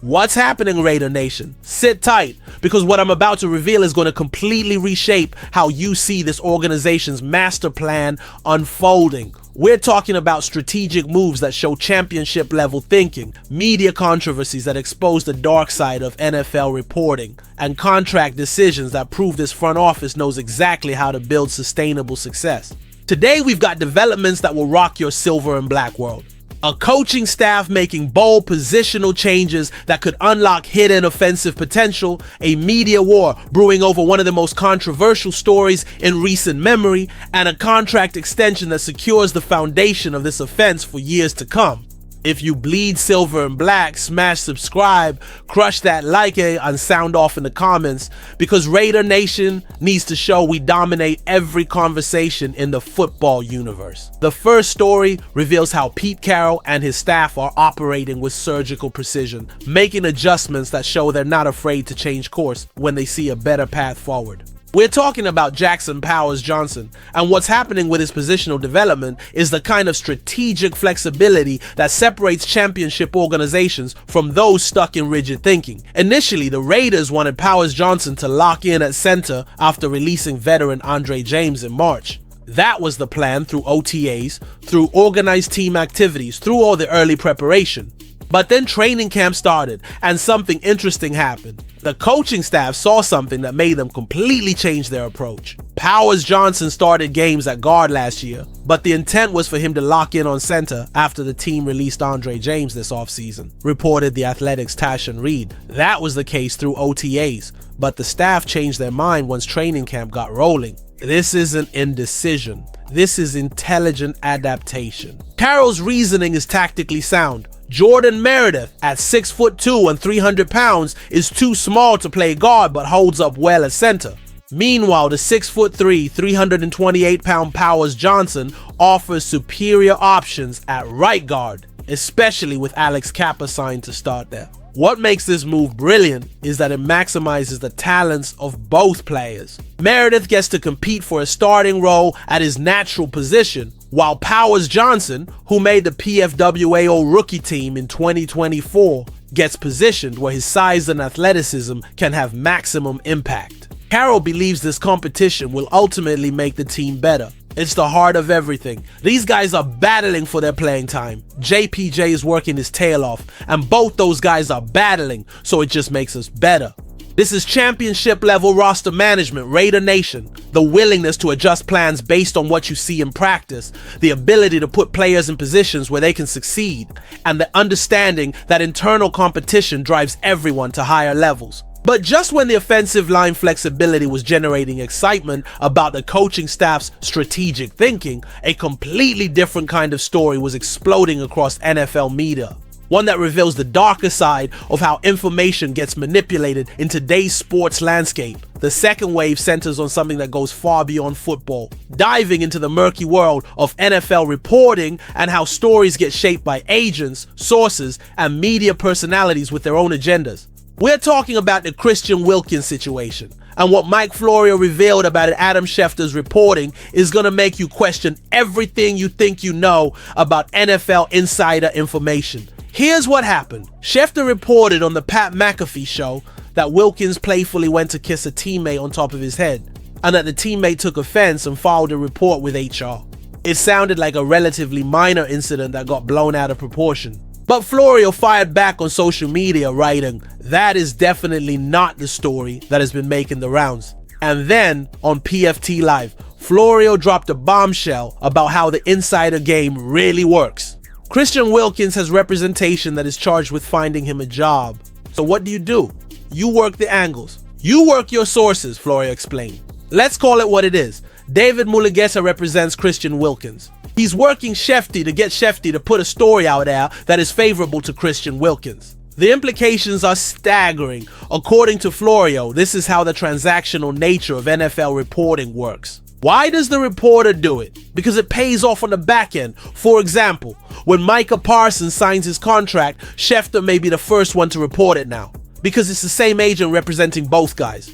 What's happening, Raider Nation? Sit tight, because what I'm about to reveal is going to completely reshape how you see this organization's master plan unfolding. We're talking about strategic moves that show championship level thinking, media controversies that expose the dark side of NFL reporting, and contract decisions that prove this front office knows exactly how to build sustainable success. Today we've got developments that will rock your silver and black world. A coaching staff making bold positional changes that could unlock hidden offensive potential, a media war brewing over one of the most controversial stories in recent memory, and a contract extension that secures the foundation of this offense for years to come. If you bleed silver and black, smash subscribe, crush that like and sound off in the comments, because Raider Nation needs to show we dominate every conversation in the football universe. The first story reveals how Pete Carroll and his staff are operating with surgical precision, making adjustments that show they're not afraid to change course when they see a better path forward. We're talking about Jackson Powers Johnson, and what's happening with his positional development is the kind of strategic flexibility that separates championship organizations from those stuck in rigid thinking. Initially, the Raiders wanted Powers Johnson to lock in at center after releasing veteran Andre James in March. That was the plan through OTAs, through organized team activities, through all the early preparation. But then training camp started, and something interesting happened. The coaching staff saw something that made them completely change their approach. Powers Johnson started games at guard last year, but the intent was for him to lock in on center after the team released Andre James this offseason, reported The Athletic's Tashan Reed. That was the case through OTAs, but the staff changed their mind once training camp got rolling. This isn't indecision. This is intelligent adaptation. Carroll's reasoning is tactically sound. Jordan Meredith, at 6'2" and 300 pounds, is too small to play guard but holds up well at center. Meanwhile, the 6'3", 328-pound Powers Johnson offers superior options at right guard, especially with Alex Kappa signed to start there. What makes this move brilliant is that it maximizes the talents of both players. Meredith gets to compete for a starting role at his natural position, while Powers Johnson, who made the PFWAO rookie team in 2024, gets positioned where his size and athleticism can have maximum impact. Carroll believes this competition will ultimately make the team better. It's the heart of everything. These guys are battling for their playing time. JPJ is working his tail off, and both those guys are battling, so it just makes us better. This is championship level roster management, Raider Nation. The willingness to adjust plans based on what you see in practice, the ability to put players in positions where they can succeed, and the understanding that internal competition drives everyone to higher levels. But just when the offensive line flexibility was generating excitement about the coaching staff's strategic thinking, a completely different kind of story was exploding across NFL media. One that reveals the darker side of how information gets manipulated in today's sports landscape. The second wave centers on something that goes far beyond football, diving into the murky world of NFL reporting and how stories get shaped by agents, sources, and media personalities with their own agendas. We're talking about the Christian Wilkins situation, and what Mike Florio revealed about Adam Schefter's reporting is going to make you question everything you think you know about NFL insider information. Here's what happened. Schefter reported on the Pat McAfee show that Wilkins playfully went to kiss a teammate on top of his head, and that the teammate took offense and filed a report with HR. It sounded like a relatively minor incident that got blown out of proportion. But Florio fired back on social media, writing, "That is definitely not the story that has been making the rounds." And then, on PFT Live, Florio dropped a bombshell about how the insider game really works. Christian Wilkins has representation that is charged with finding him a job. So what do? You work the angles. You work your sources, Florio explained. Let's call it what it is. David Mulugeta represents Christian Wilkins. He's working Shefty to get Shefty to put a story out there that is favorable to Christian Wilkins. The implications are staggering. According to Florio, this is how the transactional nature of NFL reporting works. Why does the reporter do it? Because it pays off on the back end. For example, when Micah Parsons signs his contract, Schefter may be the first one to report it now. because it's the same agent representing both guys.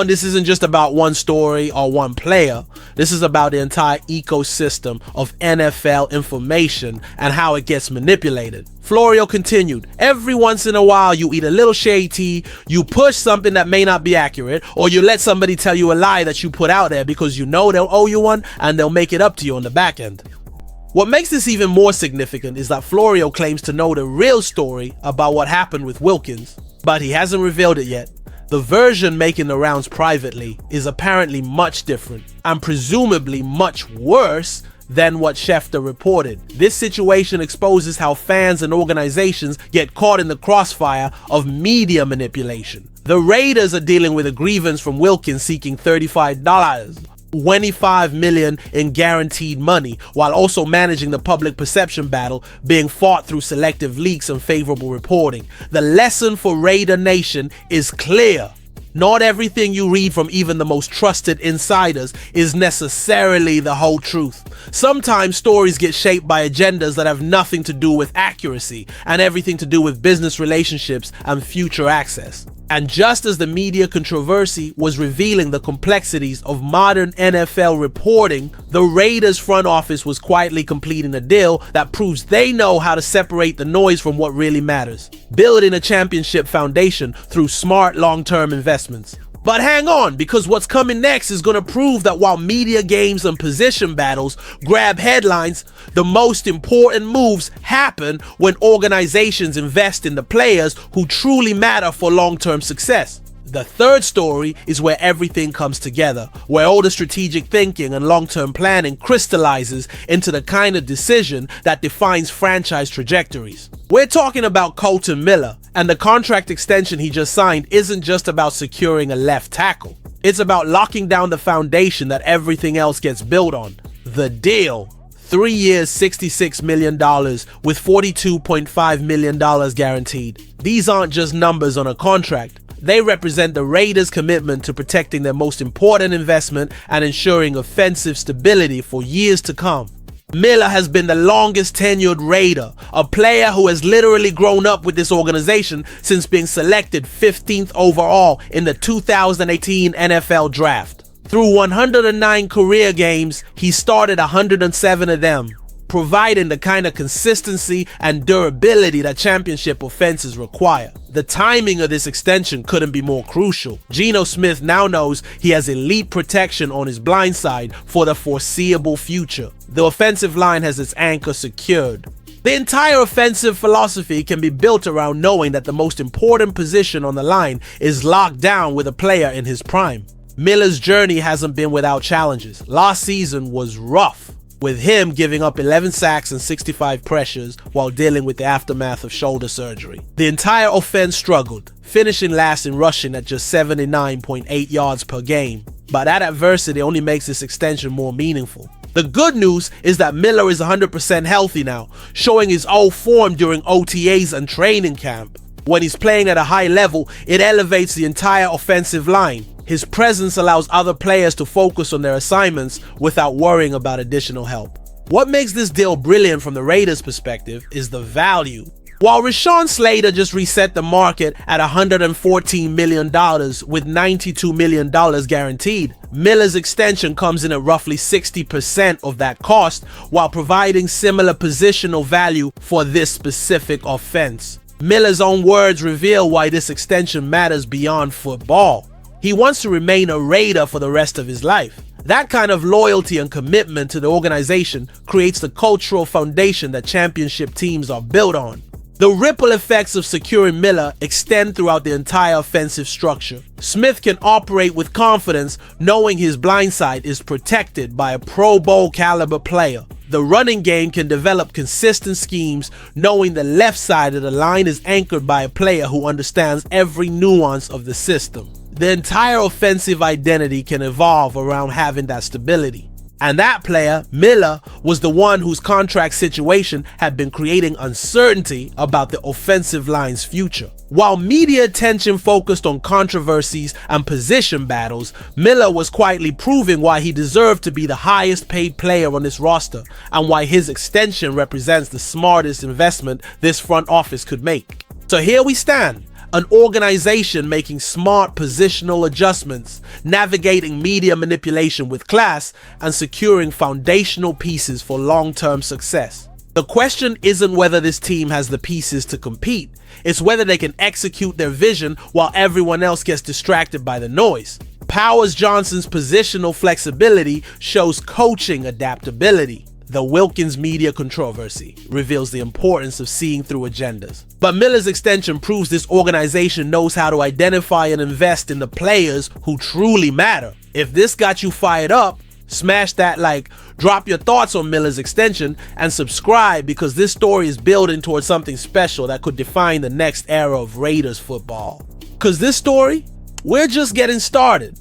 This isn't just about one story or one player. This is about the entire ecosystem of NFL information and how it gets manipulated. Florio continued, every once in a while you eat a little shade tea, you push something that may not be accurate, or you let somebody tell you a lie that you put out there because you know they'll owe you one and they'll make it up to you on the back end. What makes this even more significant is that Florio claims to know the real story about what happened with Wilkins, but he hasn't revealed it yet. The version making the rounds privately is apparently much different and presumably much worse than what Schefter reported. This situation exposes how fans and organizations get caught in the crossfire of media manipulation. The Raiders are dealing with a grievance from Wilkins seeking $25 million in guaranteed money, while also managing the public perception battle being fought through selective leaks and favorable reporting. The lesson for Raider Nation is clear. Not everything you read from even the most trusted insiders is necessarily the whole truth. Sometimes stories get shaped by agendas that have nothing to do with accuracy and everything to do with business relationships and future access. And just as the media controversy was revealing the complexities of modern NFL reporting, the Raiders front office was quietly completing a deal that proves they know how to separate the noise from what really matters, building a championship foundation through smart long-term investments. But hang on, because what's coming next is going to prove that while media games and position battles grab headlines, the most important moves happen when organizations invest in the players who truly matter for long-term success. The third story is where everything comes together, where all the strategic thinking and long-term planning crystallizes into the kind of decision that defines franchise trajectories. We're talking about Colton Miller, and the contract extension he just signed isn't just about securing a left tackle. It's about locking down the foundation that everything else gets built on. The deal. 3 years, $66 million with $42.5 million guaranteed. These aren't just numbers on a contract. They represent the Raiders' commitment to protecting their most important investment and ensuring offensive stability for years to come. Miller has been the longest tenured Raider, a player who has literally grown up with this organization since being selected 15th overall in the 2018 NFL Draft. Through 109 career games, he started 107 of them, providing the kind of consistency and durability that championship offenses require. The timing of this extension couldn't be more crucial. Geno Smith now knows he has elite protection on his blind side for the foreseeable future. The offensive line has its anchor secured. The entire offensive philosophy can be built around knowing that the most important position on the line is locked down with a player in his prime. Miller's journey hasn't been without challenges. Last season was rough, with him giving up 11 sacks and 65 pressures while dealing with the aftermath of shoulder surgery. The entire offense struggled, finishing last in rushing at just 79.8 yards per game. But that adversity only makes this extension more meaningful. The good news is that Miller is 100% healthy now, showing his old form during OTAs and training camp. When he's playing at a high level, it elevates the entire offensive line. His presence allows other players to focus on their assignments without worrying about additional help. What makes this deal brilliant from the Raiders' perspective is the value. While Rashawn Slater just reset the market at $114 million with $92 million guaranteed, Miller's extension comes in at roughly 60% of that cost while providing similar positional value for this specific offense. Miller's own words reveal why this extension matters beyond football. He wants to remain a Raider for the rest of his life. That kind of loyalty and commitment to the organization creates the cultural foundation that championship teams are built on. The ripple effects of securing Miller extend throughout the entire offensive structure. Smith can operate with confidence knowing his blind side is protected by a Pro Bowl caliber player. The running game can develop consistent schemes knowing the left side of the line is anchored by a player who understands every nuance of the system. The entire offensive identity can evolve around having that stability. And that player, Miller, was the one whose contract situation had been creating uncertainty about the offensive line's future. While media attention focused on controversies and position battles, Miller was quietly proving why he deserved to be the highest paid player on this roster and why his extension represents the smartest investment this front office could make. So here we stand. An organization making smart positional adjustments, navigating media manipulation with class, and securing foundational pieces for long-term success. The question isn't whether this team has the pieces to compete, it's whether they can execute their vision while everyone else gets distracted by the noise. Powers Johnson's positional flexibility shows coaching adaptability. The Wilkins media controversy reveals the importance of seeing through agendas. But Miller's extension proves this organization knows how to identify and invest in the players who truly matter. If this got you fired up, smash that like, drop your thoughts on Miller's extension, and subscribe because this story is building towards something special that could define the next era of Raiders football. Because this story, we're just getting started.